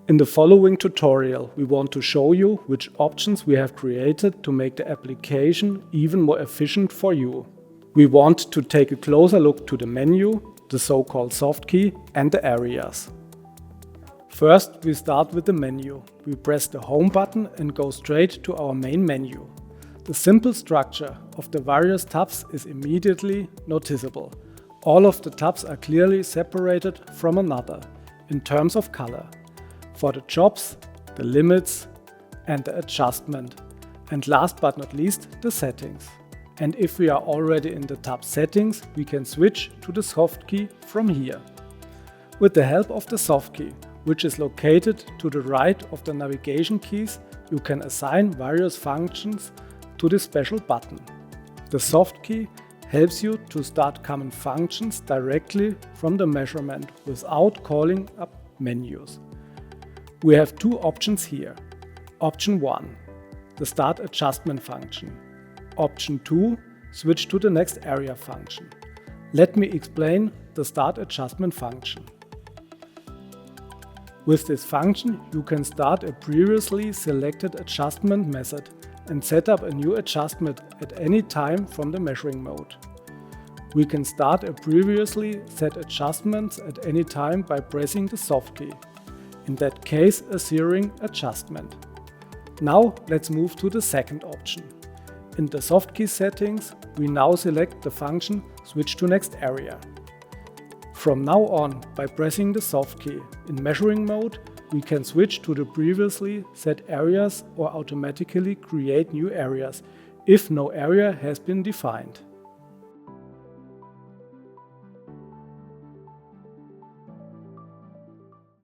In the following tutorial, we want to show you which options we have created to make the application even more efficient for you. We want to take a closer look to the menu, the so-called Softkey, and the areas. First, we start with the menu. We press the Home button and go straight to our main menu. The simple structure of the various tabs is immediately noticeable. All of the tabs are clearly separated from another in terms of color. For the jobs, the limits, and the adjustment, and last but not least, the settings. And if we are already in the tab Settings, we can switch to the Softkey from here. With the help of the Softkey, which is located to the right of the navigation keys, you can assign various functions to this special button. The Softkey helps you to start common functions directly from the measurement without calling up menus. We have two options here. Option 1, the Start Adjustment function. Option 2, switch to the next area function. Let me explain the Start Adjustment function. With this function, you can start a previously selected adjustment method and set up a new adjustment at any time from the measuring mode. We can start a previously set adjustment at any time by pressing the Softkey. In that case, a zeroing adjustment. Now let's move to the second option. In the Softkey settings, we now select the function Switch to Next Area. From now on, by pressing the Softkey in measuring mode, we can switch to the previously set areas or automatically create new areas if no area has been defined.